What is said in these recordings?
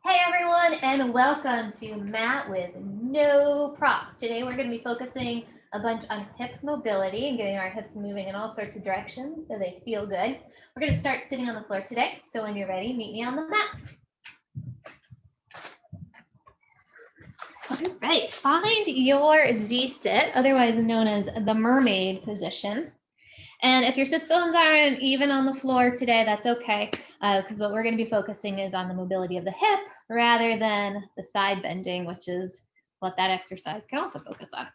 Hey everyone, and welcome to Mat with No Props. Today we're going to be focusing a bunch on hip mobility and getting our hips moving in all sorts of directions so they feel good. We're going to start sitting on the floor today, so when you're ready, meet me on the mat. All right, find your Z-sit, otherwise known as the mermaid position. And if your sits bones aren't even on the floor today, that's okay, because what we're going to be focusing is on the mobility of the hip rather than the side bending, which is what that exercise can also focus on.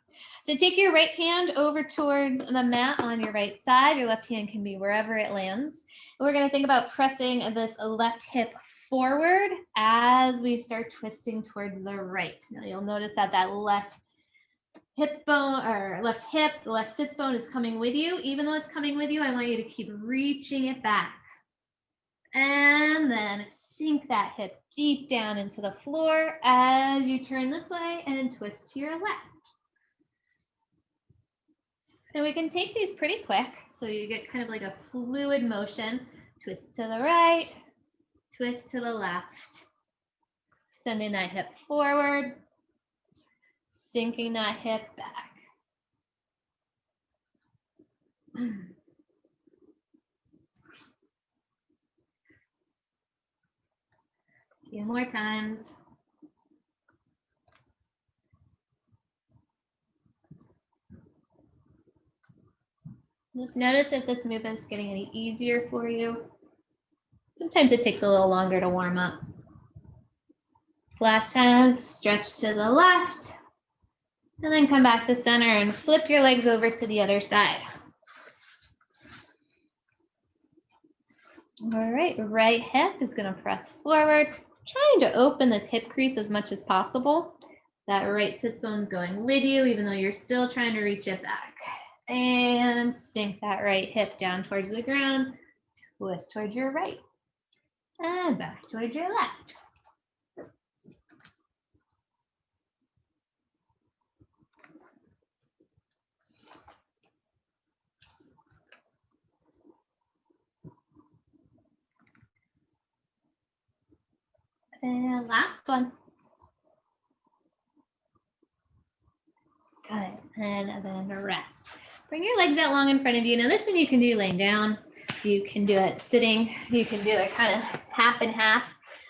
So take your right hand over towards the mat on your right side. Your left hand can be wherever it lands. And we're going to think about pressing this left hip forward as we start twisting towards the right. Now you'll notice that that left hip bone or left hip, the left sits bone is coming with you. Even though it's coming with you, I want you to keep reaching it back. And then sink that hip deep down into the floor as you turn this way and twist to your left. And we can take these pretty quick, so you get kind of like a fluid motion. Twist to the right, twist to the left. Sending that hip forward, sinking that hip back. A few more times. Just notice if this movement's getting any easier for you. Sometimes it takes a little longer to warm up. Last time, stretch to the left, and then come back to center and flip your legs over to the other side. All right, right hip is going to press forward, trying to open this hip crease as much as possible. That right sits bone going with you, even though you're still trying to reach it back. And sink that right hip down towards the ground, twist towards your right, and back towards your left. And last one. Good, and then rest. Bring your legs out long in front of you. Now this one you can do laying down. You can do it sitting. You can do it kind of half and half.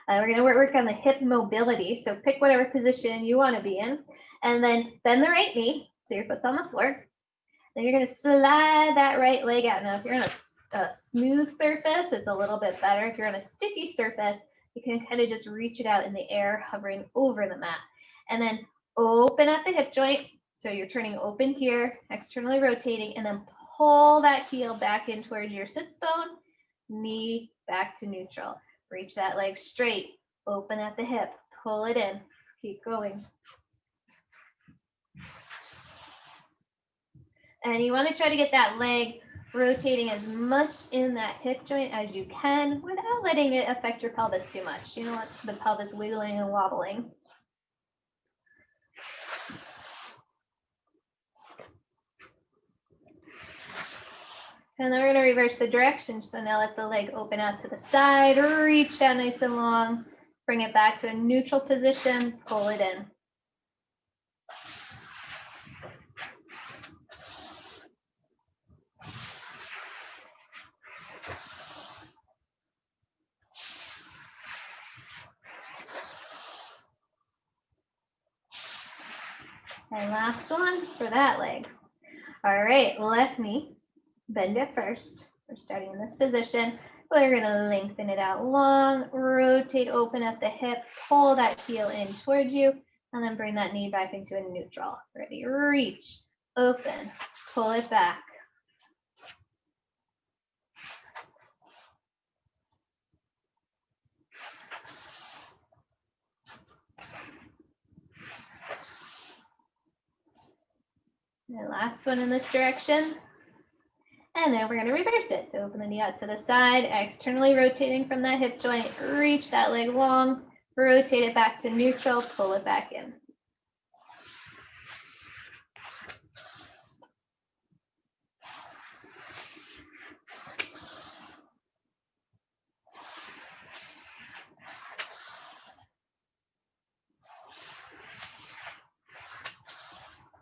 We're going to work on the hip mobility. So pick whatever position you want to be in. And then bend the right knee so your foot's on the floor. Then you're going to slide that right leg out. Now if you're on a smooth surface, it's a little bit better. If you're on a sticky surface, you can kind of just reach it out in the air, hovering over the mat. And then open at the hip joint. So you're turning open here, externally rotating, and then pull that heel back in towards your sits bone, knee back to neutral. Reach that leg straight, open at the hip, pull it in, keep going. And you want to try to get that leg rotating as much in that hip joint as you can without letting it affect your pelvis too much. You don't want the pelvis wiggling and wobbling. And then we're going to reverse the direction. So now let the leg open out to the side, reach down nice and long, bring it back to a neutral position, pull it in. And last one for that leg. All right, left knee, bend it first. We're starting in this position. We're going to lengthen it out long, rotate open at the hip, pull that heel in towards you, and then bring that knee back into a neutral. Ready, reach, open, pull it back. And last one in this direction. And then we're going to reverse it. So open the knee out to the side, externally rotating from that hip joint, reach that leg long, rotate it back to neutral, pull it back in.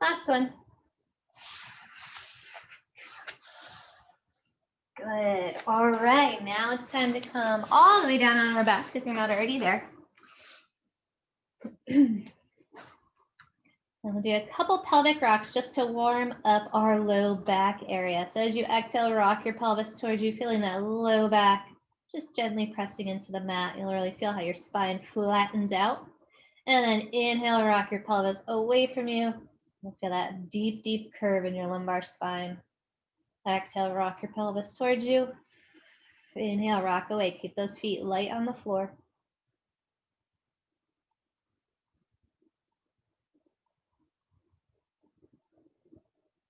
Last one. Good. All right, now it's time to come all the way down on our backs if you're not already there. And we'll do a couple pelvic rocks just to warm up our low back area. So as you exhale, rock your pelvis towards you, feeling that low back, just gently pressing into the mat. You'll really feel how your spine flattens out. And then inhale, rock your pelvis away from you. You'll feel that deep, deep curve in your lumbar spine. Exhale, rock your pelvis towards you. Inhale, rock away. Keep those feet light on the floor.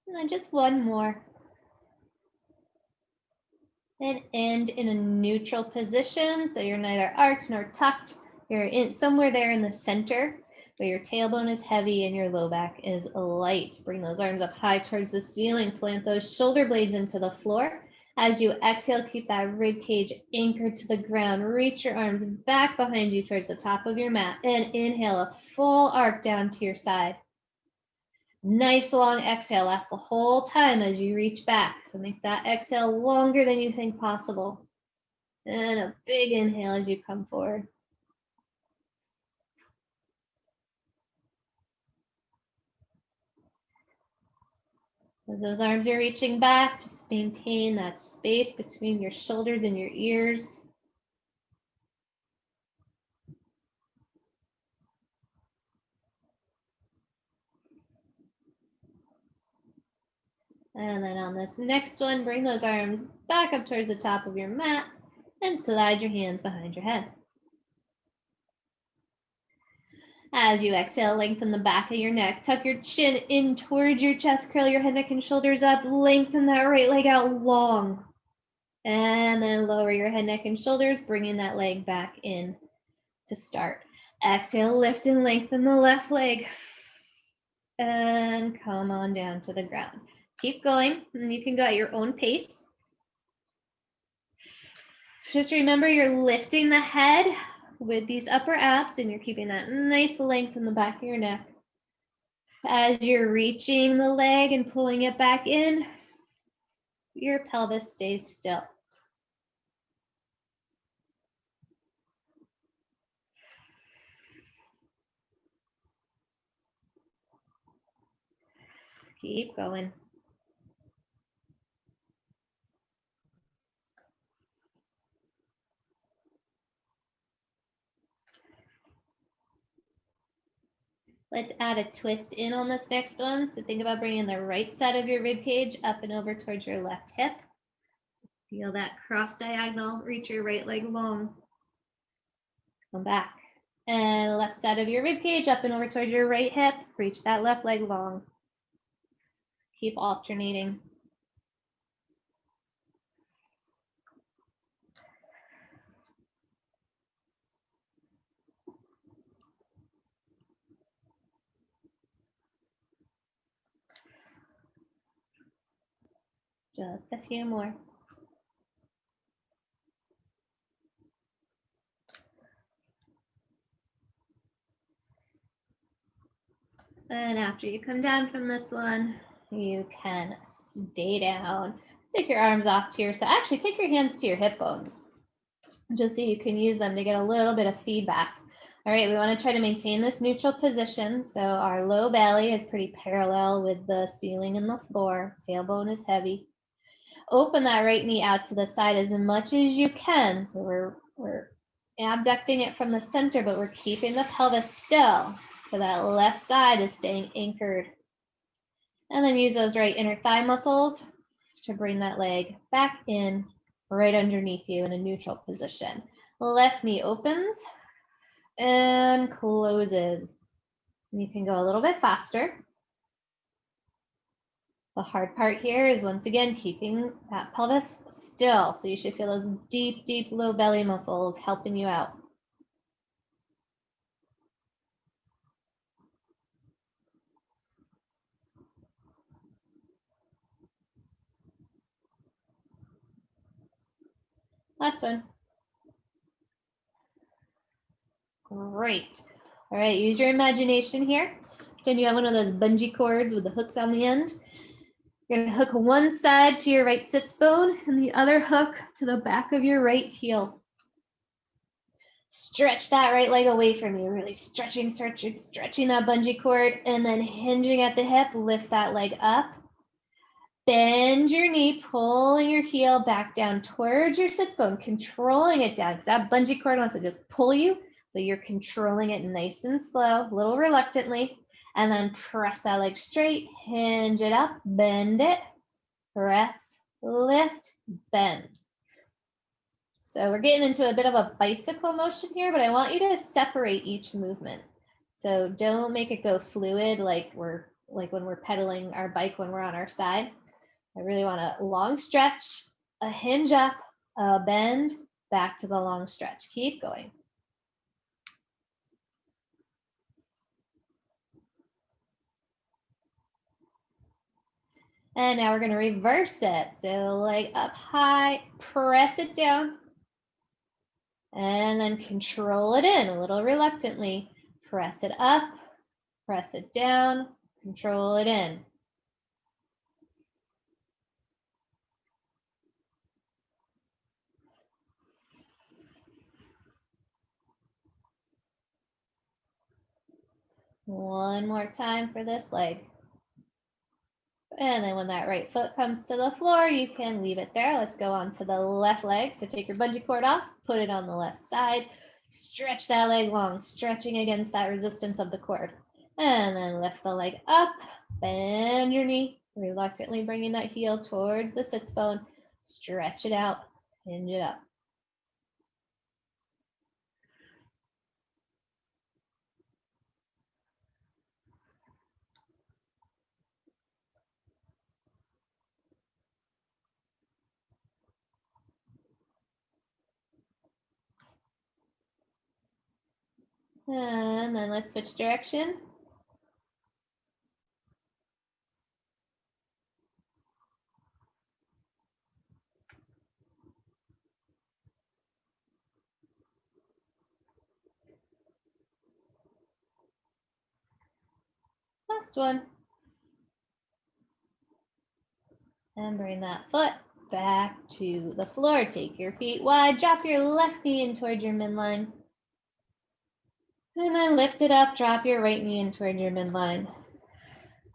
And then just one more. And end in a neutral position. So you're neither arched nor tucked. You're in somewhere there in the center where your tailbone is heavy and your low back is light. Bring those arms up high towards the ceiling. Plant those shoulder blades into the floor. As you exhale, keep that rib cage anchored to the ground. Reach your arms back behind you towards the top of your mat. And inhale a full arc down to your side. Nice long exhale. Last the whole time as you reach back. So make that exhale longer than you think possible. And a big inhale as you come forward. As those arms are reaching back, just maintain that space between your shoulders and your ears. And then on this next one, bring those arms back up towards the top of your mat and slide your hands behind your head. As you exhale, lengthen the back of your neck, tuck your chin in towards your chest, curl your head, neck, and shoulders up, lengthen that right leg out long. And then lower your head, neck, and shoulders, bringing that leg back in to start. Exhale, lift and lengthen the left leg. And come on down to the ground. Keep going, and you can go at your own pace. Just remember you're lifting the head with these upper abs, and you're keeping that nice length in the back of your neck. As you're reaching the leg and pulling it back in, your pelvis stays still. Keep going. Let's add a twist in on this next one. So think about bringing the right side of your rib cage up and over towards your left hip. Feel that cross diagonal, reach your right leg long. Come back. And left side of your rib cage up and over towards your right hip, reach that left leg long. Keep alternating. Just a few more. And after you come down from this one, you can stay down. Take your arms off to your side. Actually, take your hands to your hip bones, just so you can use them to get a little bit of feedback. All right, we want to try to maintain this neutral position. So our low belly is pretty parallel with the ceiling and the floor. Tailbone is heavy. Open that right knee out to the side as much as you can. So we're abducting it from the center, but we're keeping the pelvis still. So that left side is staying anchored. And then use those right inner thigh muscles to bring that leg back in right underneath you in a neutral position. Left knee opens and closes. You can go a little bit faster. The hard part here is, once again, keeping that pelvis still. So you should feel those deep, deep low belly muscles helping you out. Last one. Great. All right, use your imagination here. Pretend you have one of those bungee cords with the hooks on the end. You're going to hook one side to your right sits bone and the other hook to the back of your right heel. Stretch that right leg away from you, really stretching that bungee cord, and then hinging at the hip, lift that leg up. Bend your knee, pulling your heel back down towards your sits bone, controlling it down, because that bungee cord wants to just pull you, but you're controlling it nice and slow, a little reluctantly. And then press that leg straight, hinge it up, bend it, press, lift, bend. So we're getting into a bit of a bicycle motion here, but I want you to separate each movement. So don't make it go fluid like when we're pedaling our bike when we're on our side. I really want a long stretch, a hinge up, a bend, back to the long stretch. Keep going. And now we're going to reverse it. So leg up high, press it down, and then control it in a little reluctantly. Press it up, press it down, control it in. One more time for this leg. And then when that right foot comes to the floor, you can leave it there. Let's go on to the left leg. So take your bungee cord off, put it on the left side, stretch that leg long, stretching against that resistance of the cord. And then lift the leg up, bend your knee, reluctantly bringing that heel towards the sits bone, stretch it out, hinge it up. And then let's switch direction. Last one. And bring that foot back to the floor. Take your feet wide, drop your left knee in toward your midline. And then lift it up, drop your right knee in toward your midline.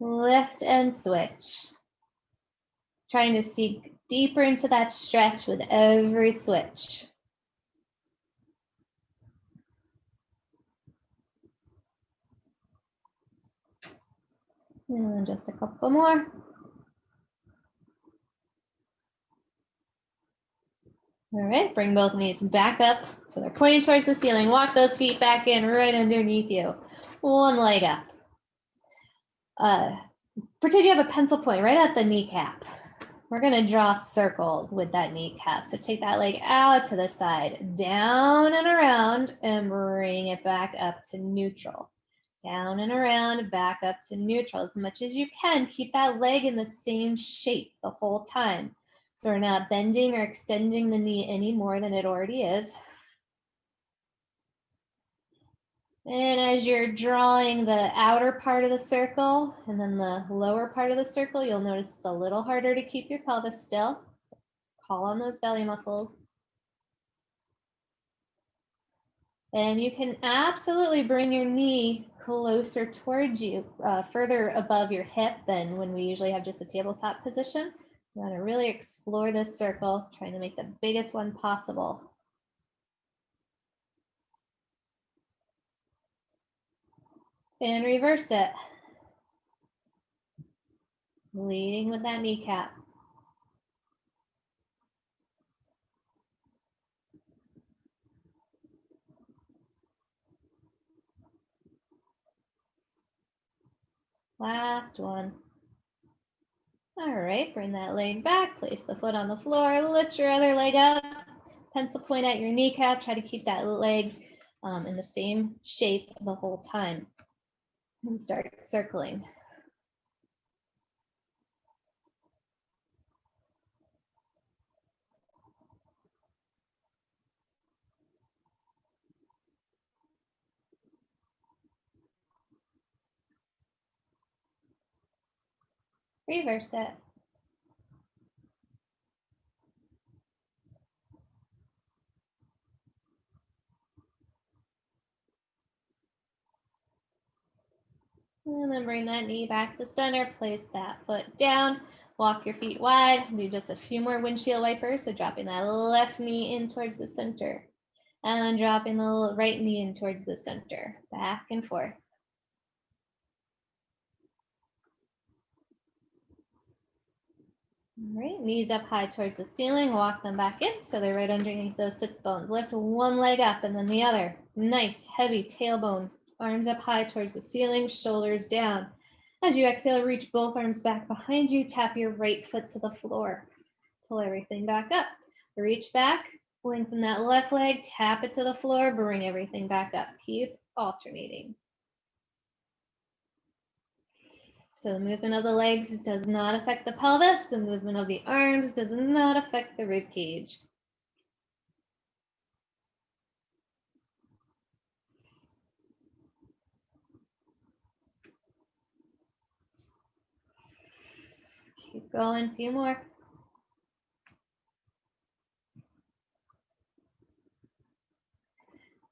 Lift and switch. Trying to sink deeper into that stretch with every switch. And just a couple more. All right, bring both knees back up. So they're pointing towards the ceiling. Walk those feet back in right underneath you. One leg up. Pretend you have a pencil point right at the kneecap. We're going to draw circles with that kneecap. So take that leg out to the side, down and around, and bring it back up to neutral. Down and around, back up to neutral. As much as you can, keep that leg in the same shape the whole time. So we're not bending or extending the knee any more than it already is. And as you're drawing the outer part of the circle and then the lower part of the circle, you'll notice it's a little harder to keep your pelvis still. So call on those belly muscles. And you can absolutely bring your knee closer towards you, further above your hip than when we usually have just a tabletop position. You want to really explore this circle, trying to make the biggest one possible. And reverse it. Leading with that kneecap. Last one. All right, bring that leg back, place the foot on the floor, lift your other leg up, pencil point at your kneecap, try to keep that leg in the same shape the whole time. And start circling. Reverse it. And then bring that knee back to center, place that foot down, walk your feet wide, do just a few more windshield wipers. So dropping that left knee in towards the center and then dropping the right knee in towards the center, back and forth. All right, knees up high towards the ceiling, walk them back in so they're right underneath those sits bones. Lift one leg up and then the other. Nice, heavy tailbone. Arms up high towards the ceiling, shoulders down. As you exhale, reach both arms back behind you, tap your right foot to the floor. Pull everything back up. Reach back, lengthen that left leg, tap it to the floor, bring everything back up. Keep alternating. So the movement of the legs does not affect the pelvis. The movement of the arms does not affect the rib cage. Keep going, a few more.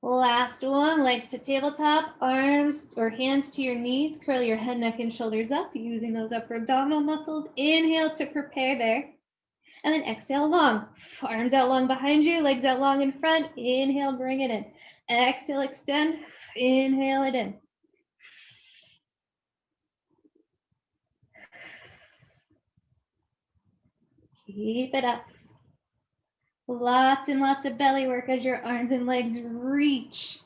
Last one, legs to tabletop, arms or hands to your knees, curl your head, neck, and shoulders up using those upper abdominal muscles. Inhale to prepare there. And then exhale long. Arms out long behind you, legs out long in front. Inhale, bring it in. Exhale, extend. Inhale it in. Keep it up. Lots and lots of belly work as your arms and legs reach.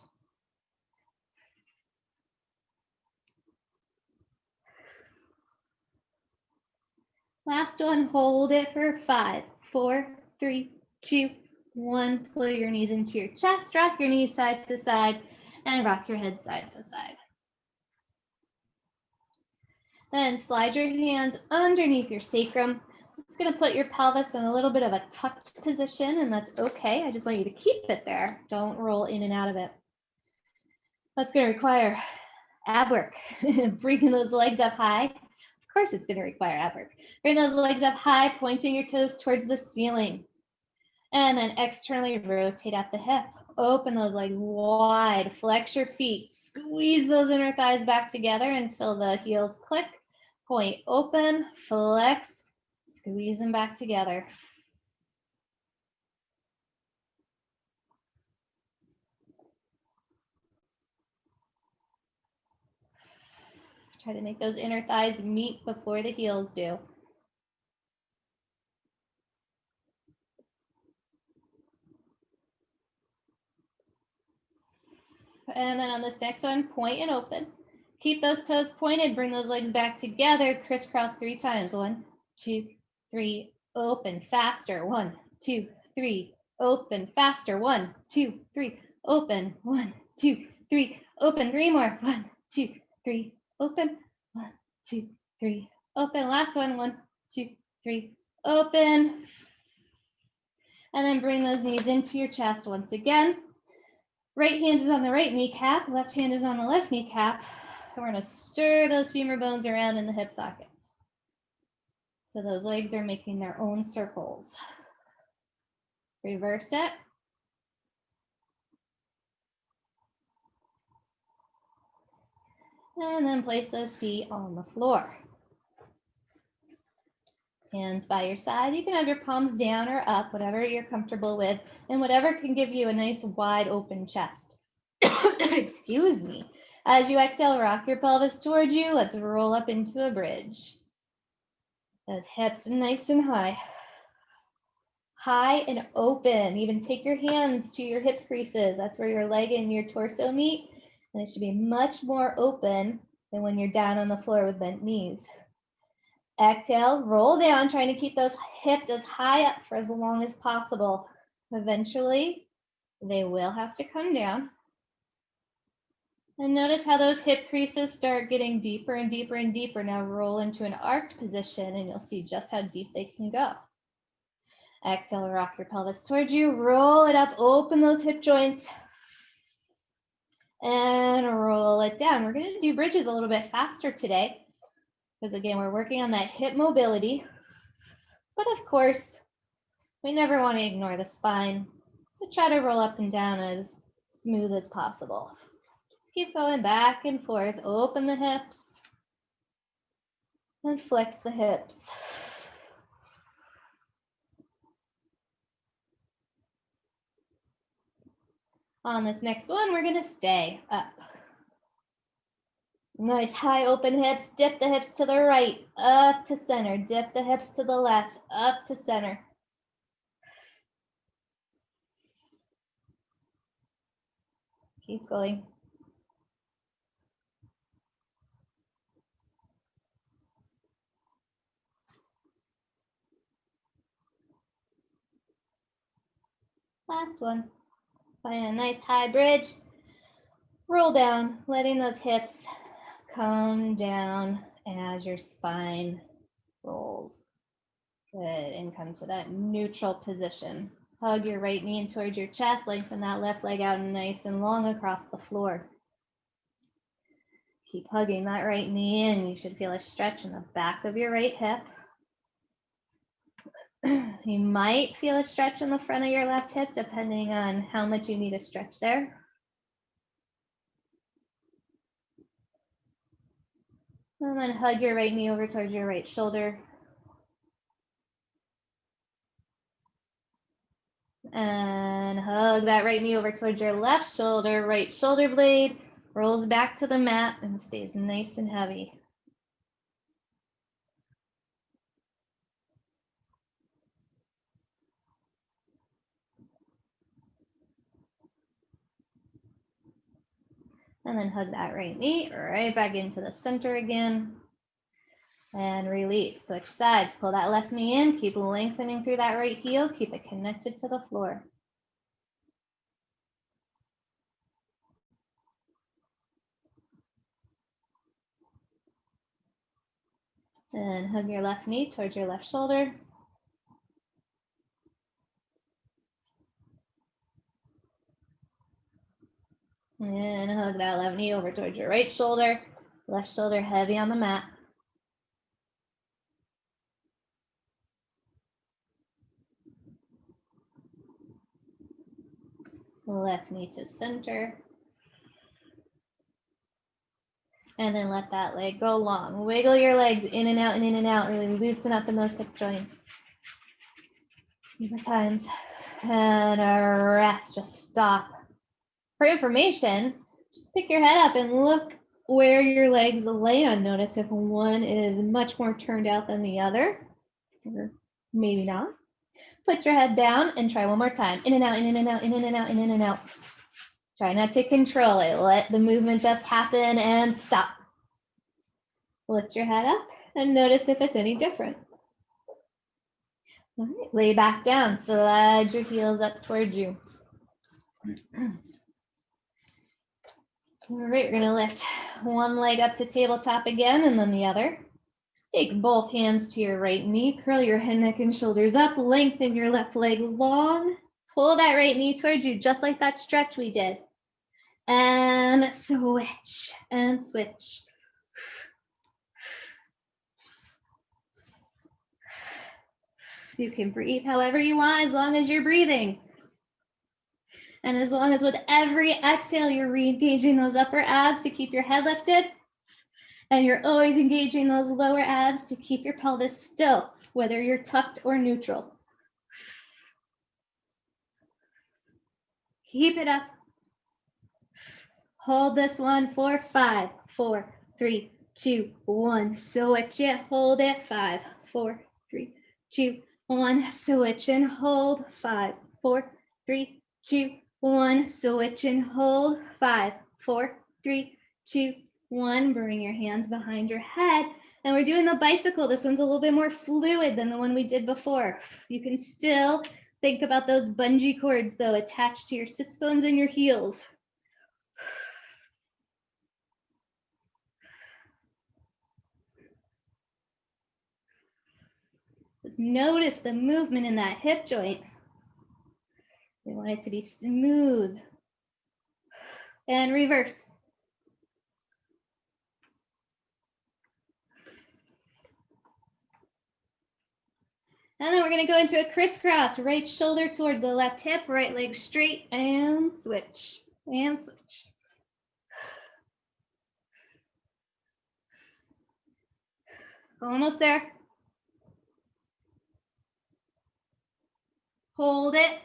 Last one, hold it for 5, 4, 3, 2, 1. Pull your knees into your chest, rock your knees side to side, and rock your head side to side. Then slide your hands underneath your sacrum. It's going to put your pelvis in a little bit of a tucked position, and that's okay. I just want you to keep it there. Don't roll in and out of it. That's going to require ab work. Bringing those legs up high. Of course, it's going to require ab work. Bring those legs up high, pointing your toes towards the ceiling. And then externally rotate at the hip. Open those legs wide. Flex your feet. Squeeze those inner thighs back together until the heels click. Point open, flex, squeeze them back together. Try to make those inner thighs meet before the heels do. And then on this next one, point and open. Keep those toes pointed, bring those legs back together, crisscross 3 times. 1, 2, 3, open, faster. 1, 2, 3, open, faster. 1, 2, 3, open. 1, 2, 3, open. 3 more. 1, 2, 3, open. 1, 2, 3, open. Last one. 1, 2, 3, open. And then bring those knees into your chest once again. Right hand is on the right kneecap, left hand is on the left kneecap. We're going to stir those femur bones around in the hip sockets. So those legs are making their own circles. Reverse it. And then place those feet on the floor. Hands by your side. You can have your palms down or up, whatever you're comfortable with, and whatever can give you a nice wide open chest. Excuse me. As you exhale, rock your pelvis towards you. Let's roll up into a bridge. Those hips nice and high. High and open. Even take your hands to your hip creases. That's where your leg and your torso meet. And it should be much more open than when you're down on the floor with bent knees. Exhale, roll down, trying to keep those hips as high up for as long as possible. Eventually, they will have to come down. And notice how those hip creases start getting deeper and deeper and deeper. Now roll into an arched position and you'll see just how deep they can go. Exhale, rock your pelvis towards you. Roll it up, open those hip joints. And roll it down. We're going to do bridges a little bit faster today. Because again, we're working on that hip mobility. But of course, we never want to ignore the spine. So try to roll up and down as smooth as possible. Just keep going back and forth. Open the hips and flex the hips. On this next one, we're going to stay up. Nice high open hips. Dip the hips to the right, up to center. Dip the hips to the left, up to center. Keep going. Last one. Find a nice high bridge. Roll down, letting those hips come down as your spine rolls. Good, and come to that neutral position. Hug your right knee in towards your chest, lengthen that left leg out nice and long across the floor. Keep hugging that right knee in. You should feel a stretch in the back of your right hip. You might feel a stretch in the front of your left hip, depending on how much you need a stretch there. And then hug your right knee over towards your right shoulder. And hug that right knee over towards your left shoulder. Right shoulder blade rolls back to the mat and stays nice and heavy. And then hug that right knee right back into the center again. And release. Switch sides. Pull that left knee in. Keep lengthening through that right heel. Keep it connected to the floor. And hug your left knee towards your left shoulder. And hug that left knee over towards your right shoulder. Left shoulder heavy on the mat. Left knee to center. And then let that leg go long. Wiggle your legs in and out and in and out. Really loosen up in those hip joints. More times. And a rest. Just stop. For information, just pick your head up and look where your legs land. Notice if one is much more turned out than the other, or maybe not. Put your head down and try one more time. In and out, in and out, in and out, in and out. Try not to control it. Let the movement just happen and stop. Lift your head up and notice if it's any different. All right, lay back down. Slide your heels up towards you. All right, we're gonna lift one leg up to tabletop again and then the other. Take both hands to your right knee, curl your head, neck, and shoulders up, lengthen your left leg long, pull that right knee towards you, just like that stretch we did. And switch, and switch. You can breathe however you want, as long as you're breathing. And as long as with every exhale, you're re-engaging those upper abs to keep your head lifted. And you're always engaging those lower abs to keep your pelvis still, whether you're tucked or neutral. Keep it up. Hold this one for 5, 4, 3, 2, 1. Switch it, hold it. 5, 4, 3, 2, 1. Switch and hold. 5, 4, 3, 2, 1. Switch and hold. 5, 4, 3, 2, 1. Bring your hands behind your head. And we're doing the bicycle. This one's a little bit more fluid than the one we did before. You can still think about those bungee cords, though, attached to your sits bones and your heels. Just notice the movement in that hip joint. We want it to be smooth. And reverse. And then we're gonna go into a crisscross, right shoulder towards the left hip, right leg straight, and switch, and switch. Almost there. Hold it.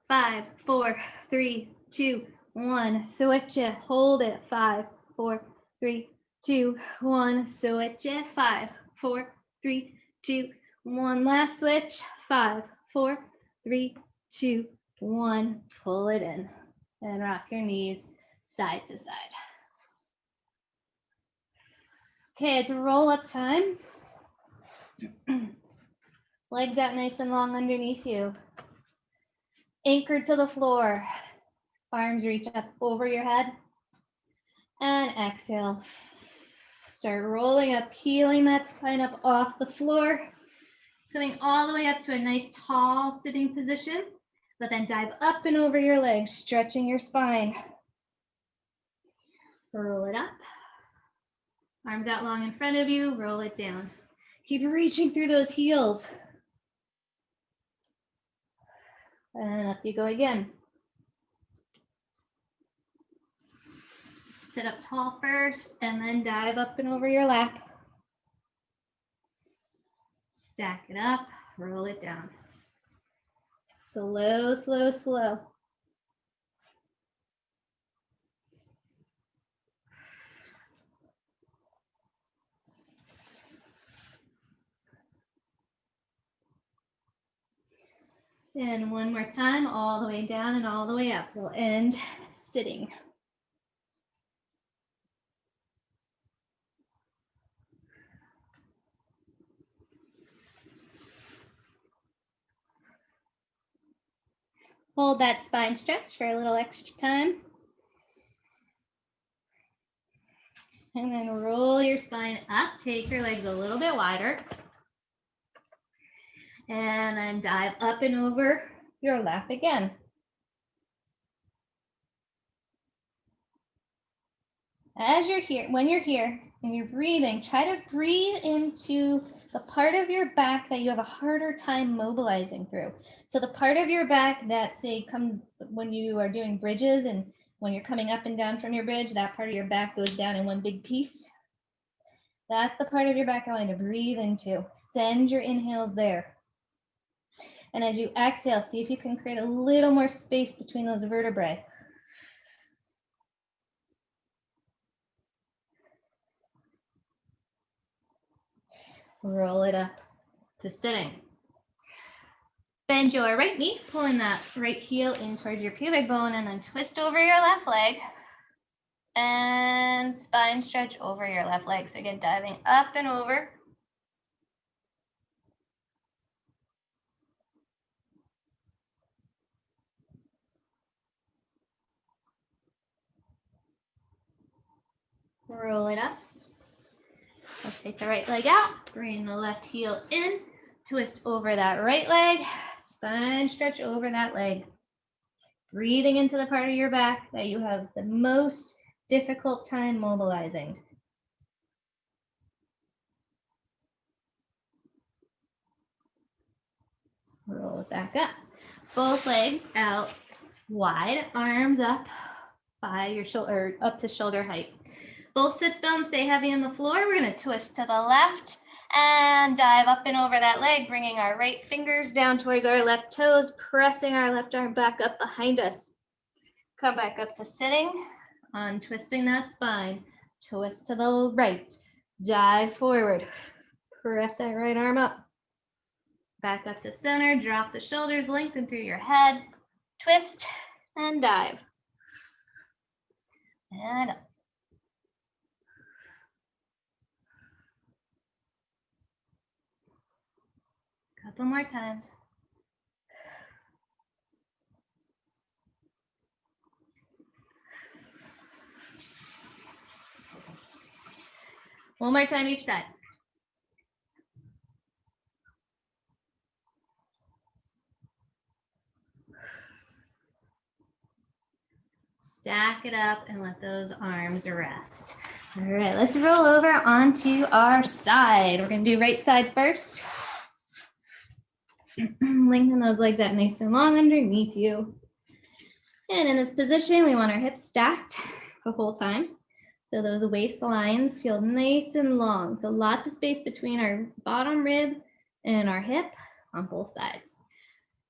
5, 4, 3, 2, 1. Switch it. Hold it. 5, 4, 3, 2, 1. Switch it. 5, 4, 3, 2, 1. Last switch. 5, 4, 3, 2, 1. Pull it in and rock your knees side to side. Okay, it's roll up time. Legs out nice and long underneath you. Anchored to the floor. Arms reach up over your head. And exhale. Start rolling up, peeling that spine up off the floor. Coming all the way up to a nice tall sitting position. But then dive up and over your legs, stretching your spine. Roll it up. Arms out long in front of you, roll it down. Keep reaching through those heels. And up you go again. Sit up tall first, and then dive up and over your lap. Stack it up, roll it down. Slow, slow, slow. And one more time, all the way down and all the way up. We'll end sitting. Hold that spine stretch for a little extra time. And then roll your spine up, take your legs a little bit wider. And then dive up and over your lap again. As you're here, when you're here and you're breathing, try to breathe into the part of your back that you have a harder time mobilizing through. So the part of your back that, say, when you are doing bridges and when you're coming up and down from your bridge, that part of your back goes down in one big piece. That's the part of your back I want you to breathe into. Send your inhales there. And as you exhale, see if you can create a little more space between those vertebrae. Roll it up to sitting. Bend your right knee, pulling that right heel in towards your pubic bone, and then twist over your left leg. And spine stretch over your left leg. So again, diving up and over. Roll it up. Let's take the right leg out, bring the left heel in, twist over that right leg, spine stretch over that leg. Breathing into the part of your back that you have the most difficult time mobilizing. Roll it back up. Both legs out wide, arms up by your shoulder, up to shoulder height. Both sits bones stay heavy on the floor. We're going to twist to the left and dive up and over that leg, bringing our right fingers down towards our left toes, pressing our left arm back up behind us. Come back up to sitting, untwisting that spine. Twist to the right, dive forward, press that right arm up. Back up to center, drop the shoulders, lengthen through your head, twist and dive. And up. Couple more times. One more time each side. Stack it up and let those arms rest. All right, let's roll over onto our side. We're going to do right side first. Lengthen those legs out nice and long underneath you. And in this position, we want our hips stacked the whole time. So those waist lines feel nice and long. So lots of space between our bottom rib and our hip on both sides.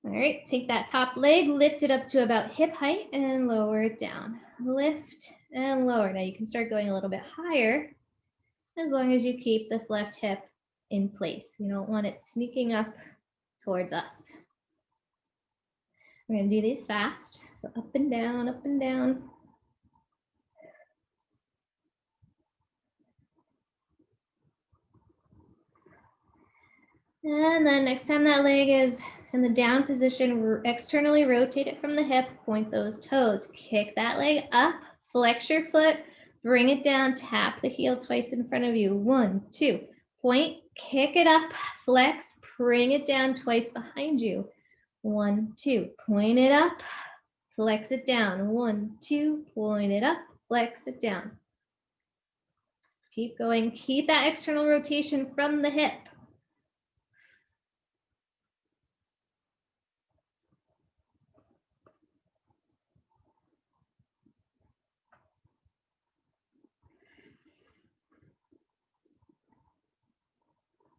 All right, take that top leg, lift it up to about hip height and lower it down. Lift and lower. Now you can start going a little bit higher as long as you keep this left hip in place. You don't want it sneaking up towards us. We're gonna do these fast. So up and down, up and down. And then next time that leg is in the down position, externally rotate it from the hip, point those toes, kick that leg up, flex your foot, bring it down, tap the heel twice in front of you. 1, 2, point, kick it up, flex, bring it down twice behind you. 1, 2, point it up, flex it down. 1, 2, point it up, flex it down. Keep going, keep that external rotation from the hip.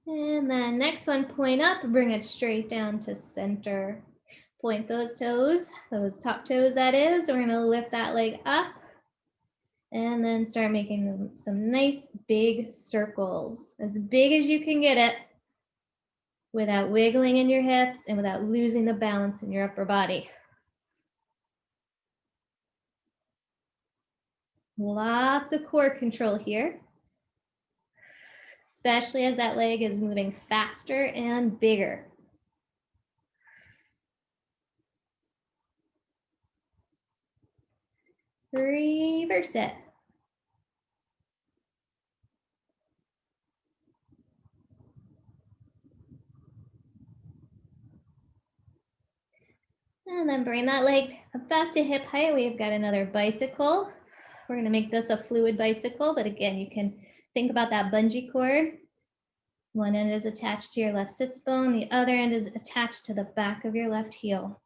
And then next one, point up, bring it straight down to center. Point those toes, those top toes that is. We're gonna lift that leg up and then start making some nice big circles, as big as you can get it without wiggling in your hips and without losing the balance in your upper body. Lots of core control here, especially as that leg is moving faster and bigger. Reverse it. And then bring that leg about to hip height. We've got another bicycle. We're going to make this a fluid bicycle, but again, you can think about that bungee cord. One end is attached to your left sits bone. The other end is attached to the back of your left heel.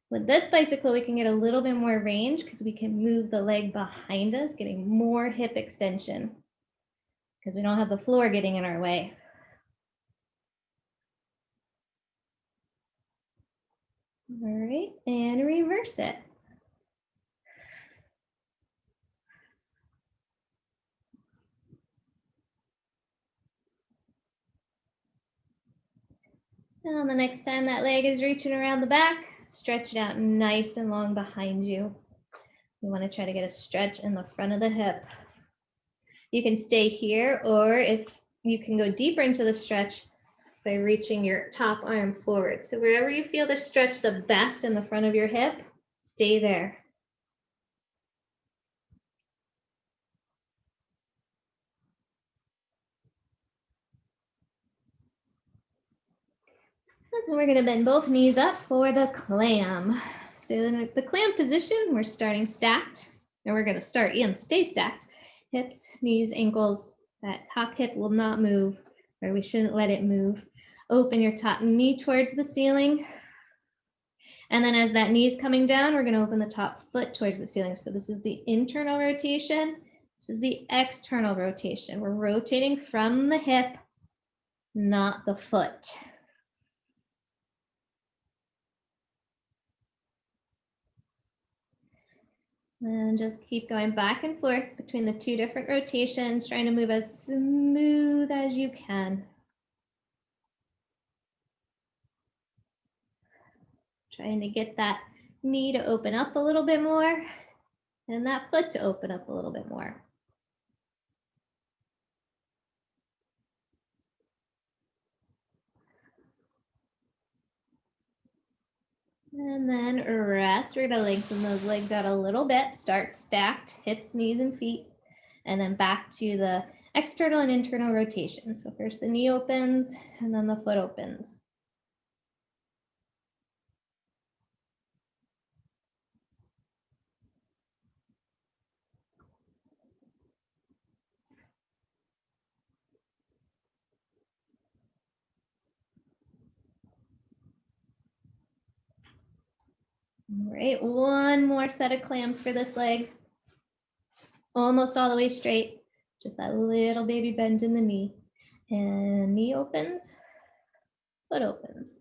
With this bicycle, we can get a little bit more range because we can move the leg behind us, getting more hip extension because we don't have the floor getting in our way. All right, and reverse it. And the next time that leg is reaching around the back, stretch it out nice and long behind you. You want to try to get a stretch in the front of the hip. You can stay here, or if you can go deeper into the stretch by reaching your top arm forward. So wherever you feel the stretch the best in the front of your hip, stay there. And we're going to bend both knees up for the clam. So in the clam position, we're starting stacked, and we're going to start and stay stacked. Hips, knees, ankles, that top hip will not move, or we shouldn't let it move. Open your top knee towards the ceiling. And then as that knee is coming down, we're going to open the top foot towards the ceiling. So this is the internal rotation. This is the external rotation. We're rotating from the hip, not the foot. And just keep going back and forth between the two different rotations, trying to move as smooth as you can. Trying to get that knee to open up a little bit more and that foot to open up a little bit more. And then rest. We're going to lengthen those legs out a little bit. Start stacked, hips, knees, and feet. And then back to the external and internal rotation. So first the knee opens and then the foot opens. All right, one more set of clams for this leg. Almost all the way straight. Just that little baby bend in the knee. And knee opens, foot opens.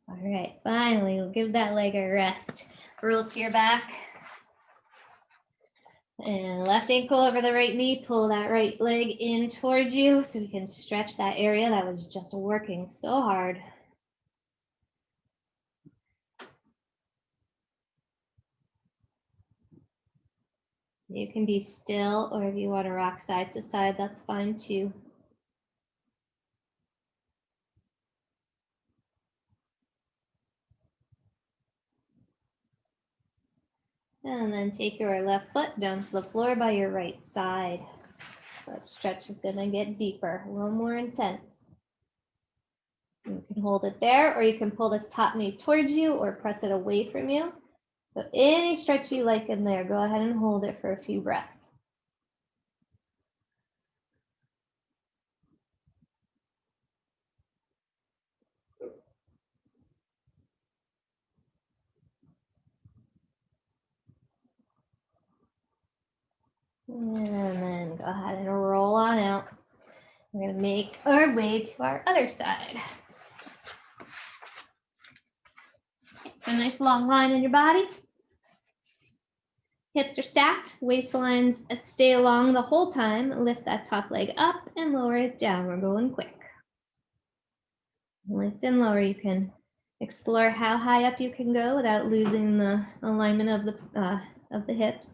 All right, finally, we'll give that leg a rest. Roll to your back. And left ankle over the right knee, pull that right leg in towards you so we can stretch that area that was just working so hard. So you can be still, or if you want to rock side to side, that's fine too. And then take your left foot down to the floor by your right side. That stretch is going to get deeper, a little more intense. You can hold it there, or you can pull this top knee towards you or press it away from you. So any stretch you like in there, go ahead and hold it for a few breaths. And then go ahead and roll on out. We're going to make our way to our other side. So nice long line in your body. Hips are stacked, waistlines stay along the whole time. Lift that top leg up and lower it down. We're going quick. Lift and lower. You can explore how high up you can go without losing the alignment of the hips.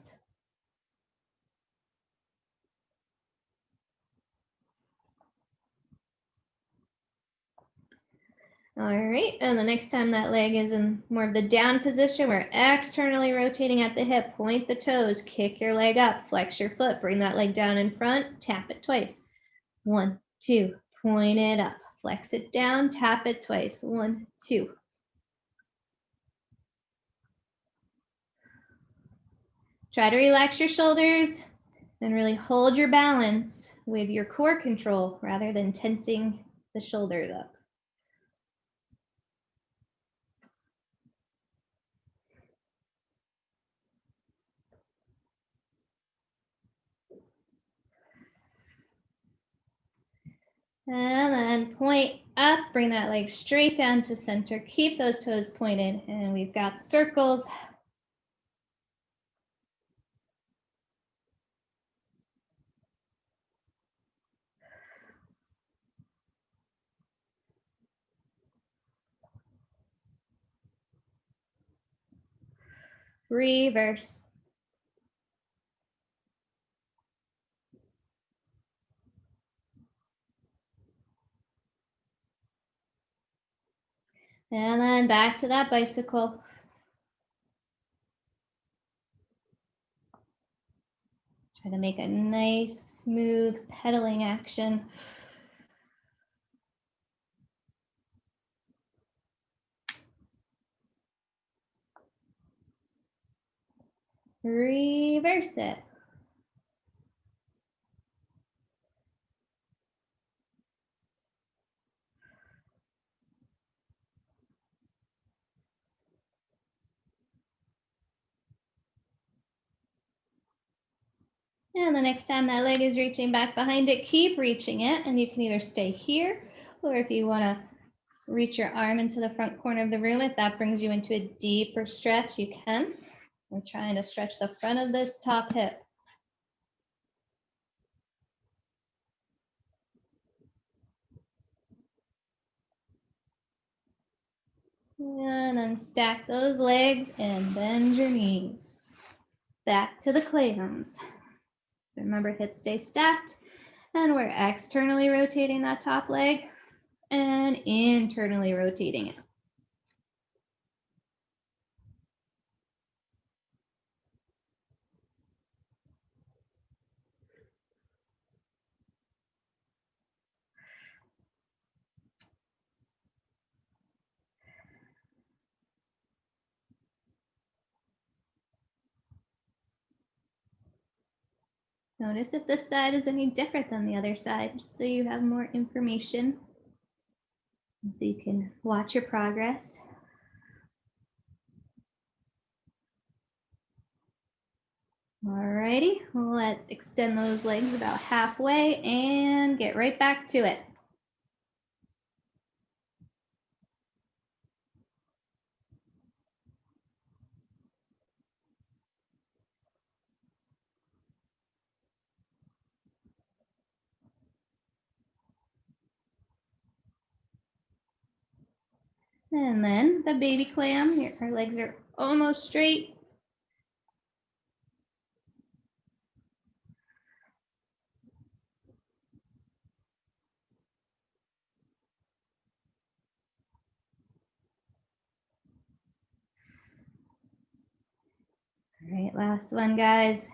All right, and the next time that leg is in more of the down position, we're externally rotating at the hip. Point the toes, kick your leg up, flex your foot, bring that leg down in front, tap it twice. 1, 2, point it up, flex it down, tap it twice. 1, 2. Try to relax your shoulders and really hold your balance with your core control rather than tensing the shoulders up. And then point up, bring that leg straight down to center. Keep those toes pointed, and we've got circles. Reverse. And then back to that bicycle. Try to make a nice, smooth pedaling action. Reverse it. And the next time that leg is reaching back behind it, keep reaching it. And you can either stay here, or if you want to reach your arm into the front corner of the room, if that brings you into a deeper stretch, you can. We're trying to stretch the front of this top hip. And then stack those legs and bend your knees. Back to the clams. So remember, hips stay stacked, and we're externally rotating that top leg and internally rotating it. Notice if this side is any different than the other side, so you have more information, and so you can watch your progress. Alrighty, let's extend those legs about halfway and get right back to it. And then the baby clam, our legs are almost straight. All right, last one, guys.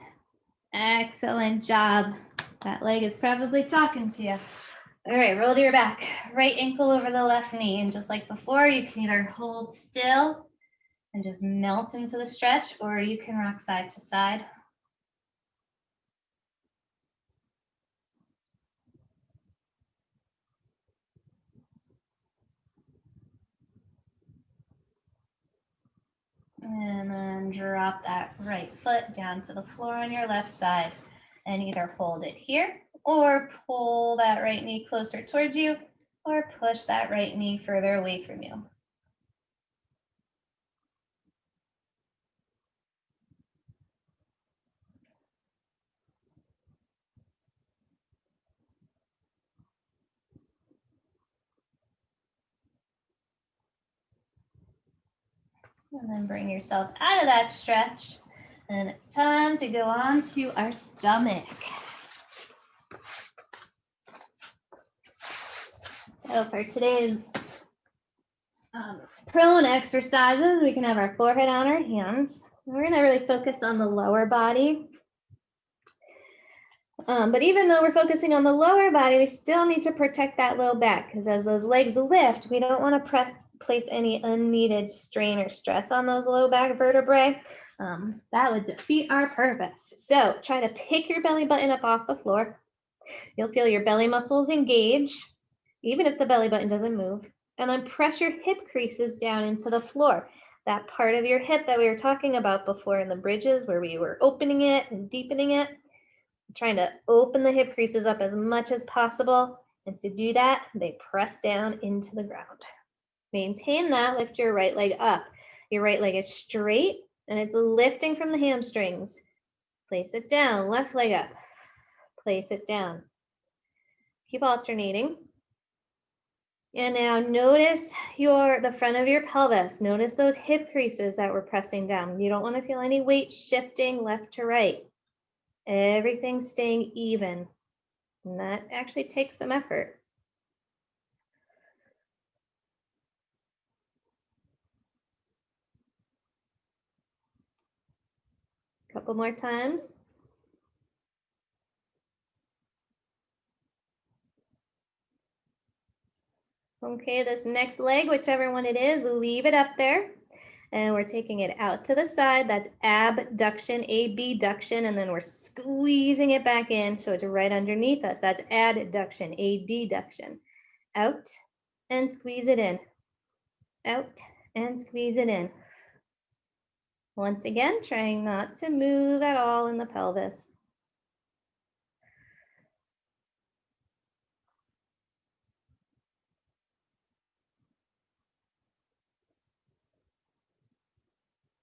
Excellent job. That leg is probably talking to you. All right, roll to your back. Right ankle over the left knee. And just like before, you can either hold still and just melt into the stretch, or you can rock side to side. And then drop that right foot down to the floor on your left side and either hold it here or pull that right knee closer towards you or push that right knee further away from you. And then bring yourself out of that stretch. And it's time to go on to our stomach. So for today's prone exercises, we can have our forehead on our hands. We're going to really focus on the lower body. But even though we're focusing on the lower body, we still need to protect that low back, because as those legs lift, we don't want to place any unneeded strain or stress on those low back vertebrae. That would defeat our purpose. So try to pick your belly button up off the floor. You'll feel your belly muscles engage, even if the belly button doesn't move. And then press your hip creases down into the floor. That part of your hip that we were talking about before in the bridges, where we were opening it and deepening it. Trying to open the hip creases up as much as possible. And to do that, they press down into the ground. Maintain that, lift your right leg up. Your right leg is straight and it's lifting from the hamstrings. Place it down, left leg up. Place it down. Keep alternating. And now notice the front of your pelvis. Notice those hip creases that we're pressing down. You don't want to feel any weight shifting left to right. Everything's staying even. And that actually takes some effort. Couple more times. Okay, this next leg, whichever one it is, leave it up there. And we're taking it out to the side. That's abduction, abduction, and then we're squeezing it back in so it's right underneath us. That's adduction, adduction. Out and squeeze it in. Out and squeeze it in. Once again, trying not to move at all in the pelvis.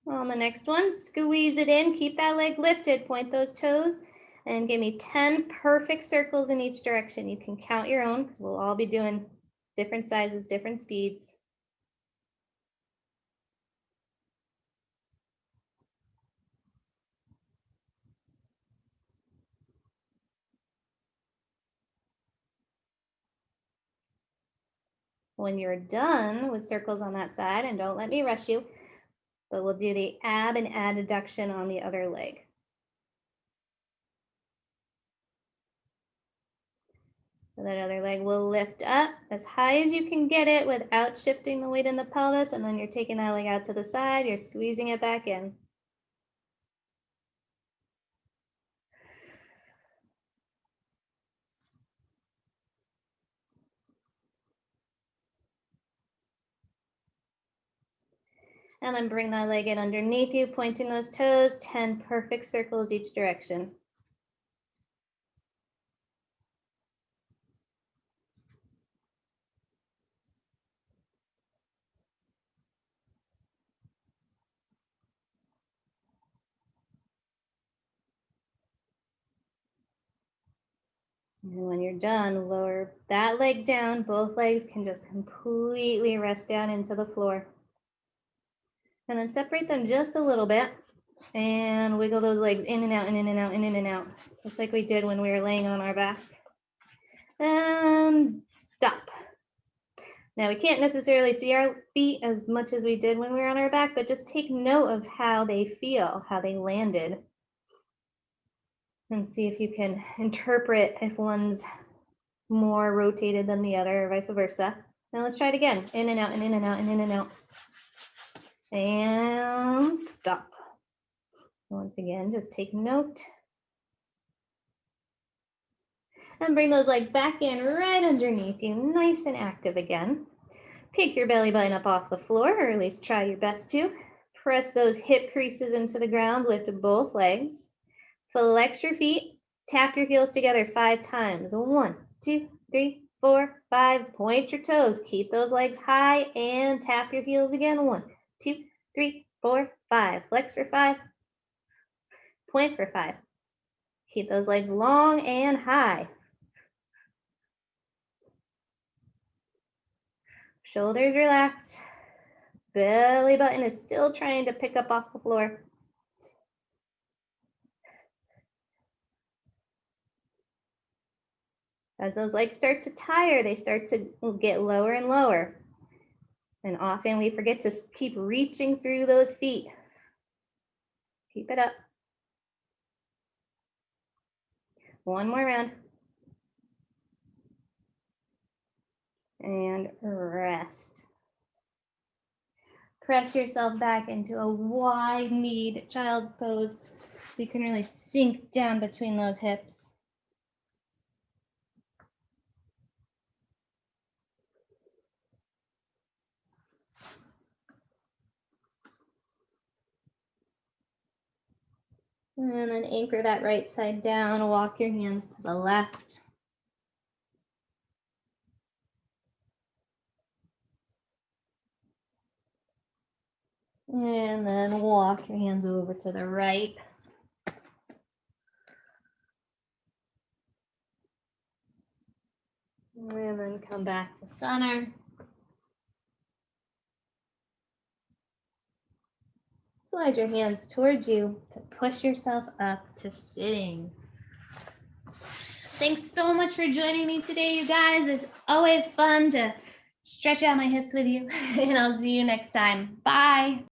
On the next one, squeeze it in, keep that leg lifted, point those toes, and give me 10 perfect circles in each direction. You can count your own, because we'll all be doing different sizes, different speeds. When you're done with circles on that side, and don't let me rush you, but we'll do the ab and adduction on the other leg. So that other leg will lift up as high as you can get it without shifting the weight in the pelvis, and then you're taking that leg out to the side, you're squeezing it back in. And then bring that leg in underneath you, pointing those toes, 10 perfect circles each direction. And when you're done, lower that leg down. Both legs can just completely rest down into the floor. And then separate them just a little bit and wiggle those legs in and out, in and out, in and out, just like we did when we were laying on our back. And stop. Now we can't necessarily see our feet as much as we did when we were on our back, but just take note of how they feel, how they landed. And see if you can interpret if one's more rotated than the other or vice versa. Now let's try it again. In and out, and in and out, and in and out. And stop. Once again, just take note. And bring those legs back in right underneath you, nice and active again. Pick your belly button up off the floor, or at least try your best to. Press those hip creases into the ground, lift both legs. Flex your feet, tap your heels together 5 times. 1, 2, 3, 4, 5. Point your toes, keep those legs high, and tap your heels again. 1, 2, 3, 4, 5. Flex for 5, point for 5. Keep those legs long and high. Shoulders relaxed. Belly button is still trying to pick up off the floor. As those legs start to tire, they start to get lower and lower. And often we forget to keep reaching through those feet. Keep it up. One more round. And rest. Press yourself back into a wide-kneed child's pose so you can really sink down between those hips. And then anchor that right side down, walk your hands to the left. And then walk your hands over to the right. And then come back to center. Slide your hands towards you to push yourself up to sitting. Thanks so much for joining me today, you guys. It's always fun to stretch out my hips with you, and I'll see you next time. Bye.